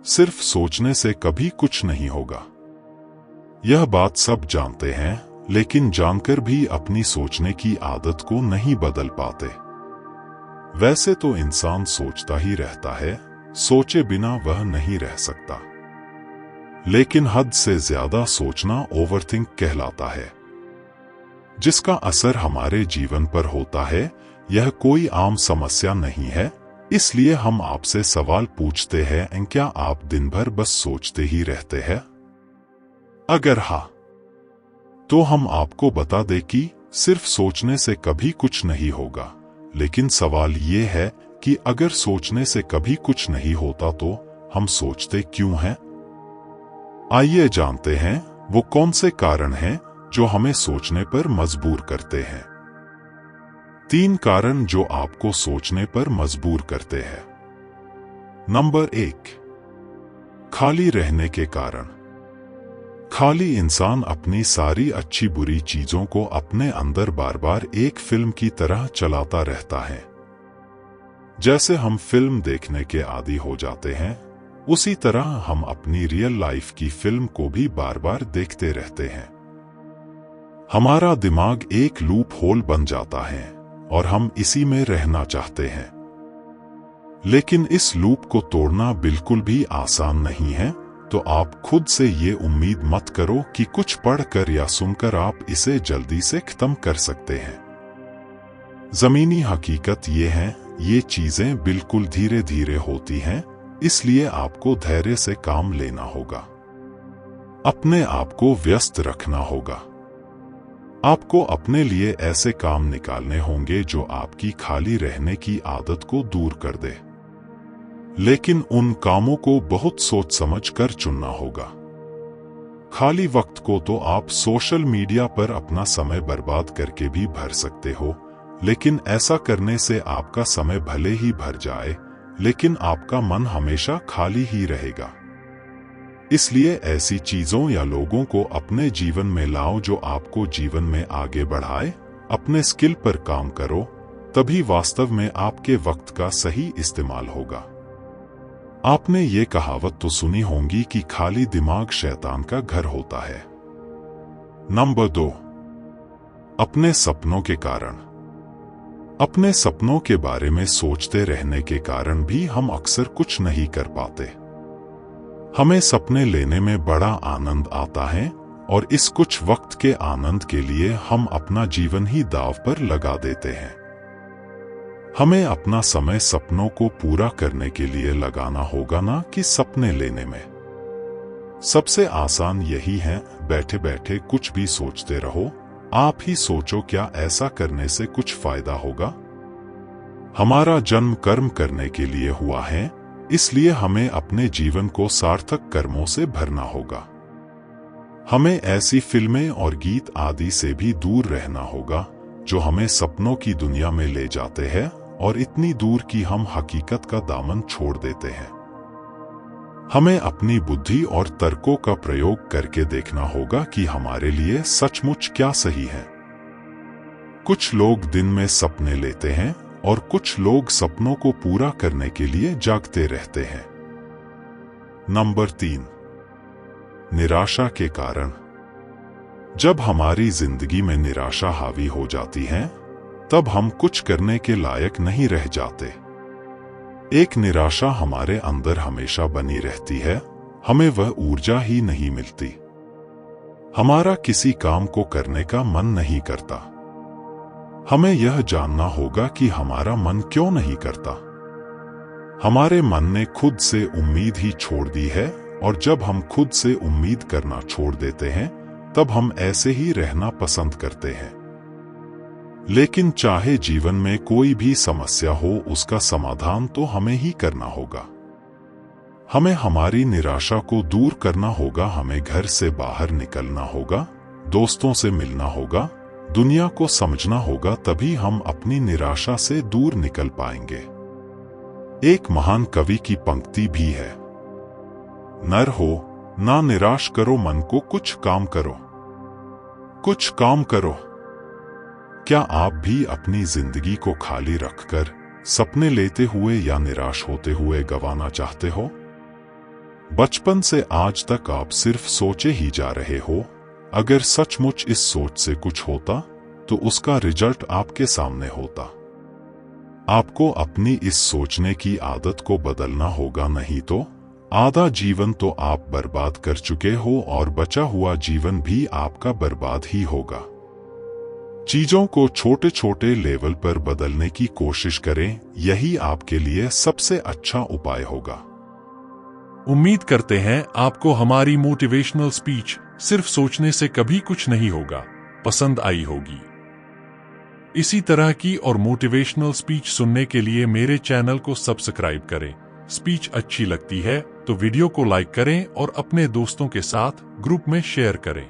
सिर्फ सोचने से कभी कुछ नहीं होगा। यह बात सब जानते हैं, लेकिन जानकर भी अपनी सोचने की आदत को नहीं बदल पाते। वैसे तो इंसान सोचता ही रहता है, सोचे बिना वह नहीं रह सकता। लेकिन हद से ज्यादा सोचना ओवरथिंक कहलाता है, जिसका असर हमारे जीवन पर होता है। यह कोई आम समस्या नहीं है, इसलिए हम आपसे सवाल पूछते हैं, क्या आप दिन भर बस सोचते ही रहते हैं? अगर हाँ, तो हम आपको बता दें कि सिर्फ सोचने से कभी कुछ नहीं होगा। लेकिन सवाल ये है कि अगर सोचने से कभी कुछ नहीं होता तो हम सोचते क्यों हैं? आइए जानते हैं वो कौन से कारण हैं जो हमें सोचने पर मजबूर करते हैं। 3 कारण जो आपको सोचने पर मजबूर करते हैं। नंबर 1, खाली रहने के कारण। खाली इंसान अपनी सारी अच्छी बुरी चीजों को अपने अंदर बार बार एक फिल्म की तरह चलाता रहता है। जैसे हम फिल्म देखने के आदी हो जाते हैं, उसी तरह हम अपनी रियल लाइफ की फिल्म को भी बार बार देखते रहते हैं। हमारा दिमाग एक लूप होल बन जाता है और हम इसी में रहना चाहते हैं। लेकिन इस लूप को तोड़ना बिल्कुल भी आसान नहीं है, तो आप खुद से ये उम्मीद मत करो कि कुछ पढ़कर या सुनकर आप इसे जल्दी से खत्म कर सकते हैं। जमीनी हकीकत ये है, ये चीजें बिल्कुल धीरे धीरे होती हैं, इसलिए आपको धैर्य से काम लेना होगा। अपने आप को व्यस्त रखना होगा। आपको अपने लिए ऐसे काम निकालने होंगे जो आपकी खाली रहने की आदत को दूर कर दे। लेकिन उन कामों को बहुत सोच समझ कर चुनना होगा। खाली वक्त को तो आप सोशल मीडिया पर अपना समय बर्बाद करके भी भर सकते हो, लेकिन ऐसा करने से आपका समय भले ही भर जाए, लेकिन आपका मन हमेशा खाली ही रहेगा। इसलिए ऐसी चीजों या लोगों को अपने जीवन में लाओ जो आपको जीवन में आगे बढ़ाए। अपने स्किल पर काम करो, तभी वास्तव में आपके वक्त का सही इस्तेमाल होगा। आपने ये कहावत तो सुनी होगी कि खाली दिमाग शैतान का घर होता है। नंबर 2, अपने सपनों के कारण। अपने सपनों के बारे में सोचते रहने के कारण भी हम अक्सर कुछ नहीं कर पाते। हमें सपने लेने में बड़ा आनंद आता है और इस कुछ वक्त के आनंद के लिए हम अपना जीवन ही दांव पर लगा देते हैं। हमें अपना समय सपनों को पूरा करने के लिए लगाना होगा, ना कि सपने लेने में। सबसे आसान यही है, बैठे बैठे कुछ भी सोचते रहो। आप ही सोचो, क्या ऐसा करने से कुछ फायदा होगा? हमारा जन्म कर्म करने के लिए हुआ है, इसलिए हमें अपने जीवन को सार्थक कर्मों से भरना होगा। हमें ऐसी फिल्में और गीत आदि से भी दूर रहना होगा जो हमें सपनों की दुनिया में ले जाते हैं, और इतनी दूर कि हम हकीकत का दामन छोड़ देते हैं। हमें अपनी बुद्धि और तर्कों का प्रयोग करके देखना होगा कि हमारे लिए सचमुच क्या सही है। कुछ लोग दिन में सपने लेते हैं और कुछ लोग सपनों को पूरा करने के लिए जागते रहते हैं। नंबर 3, निराशा के कारण। जब हमारी जिंदगी में निराशा हावी हो जाती है, तब हम कुछ करने के लायक नहीं रह जाते। एक निराशा हमारे अंदर हमेशा बनी रहती है, हमें वह ऊर्जा ही नहीं मिलती। हमारा किसी काम को करने का मन नहीं करता। हमें यह जानना होगा कि हमारा मन क्यों नहीं करता। हमारे मन ने खुद से उम्मीद ही छोड़ दी है, और जब हम खुद से उम्मीद करना छोड़ देते हैं, तब हम ऐसे ही रहना पसंद करते हैं। लेकिन चाहे जीवन में कोई भी समस्या हो, उसका समाधान तो हमें ही करना होगा। हमें हमारी निराशा को दूर करना होगा। हमें घर से बाहर निकलना होगा, दोस्तों से मिलना होगा, दुनिया को समझना होगा, तभी हम अपनी निराशा से दूर निकल पाएंगे। एक महान कवि की पंक्ति भी है, नर हो ना निराश करो मन को, कुछ काम करो, कुछ काम करो। क्या आप भी अपनी जिंदगी को खाली रखकर सपने लेते हुए या निराश होते हुए गंवाना चाहते हो? बचपन से आज तक आप सिर्फ सोचे ही जा रहे हो। अगर सचमुच इस सोच से कुछ होता तो उसका रिजल्ट आपके सामने होता। आपको अपनी इस सोचने की आदत को बदलना होगा, नहीं तो आधा जीवन तो आप बर्बाद कर चुके हो और बचा हुआ जीवन भी आपका बर्बाद ही होगा। चीजों को छोटे छोटे लेवल पर बदलने की कोशिश करें, यही आपके लिए सबसे अच्छा उपाय होगा। उम्मीद करते हैं आपको हमारी मोटिवेशनल स्पीच सिर्फ सोचने से कभी कुछ नहीं होगा पसंद आई होगी। इसी तरह की और मोटिवेशनल स्पीच सुनने के लिए मेरे चैनल को सब्सक्राइब करें। स्पीच अच्छी लगती है तो वीडियो को लाइक करें और अपने दोस्तों के साथ ग्रुप में शेयर करें।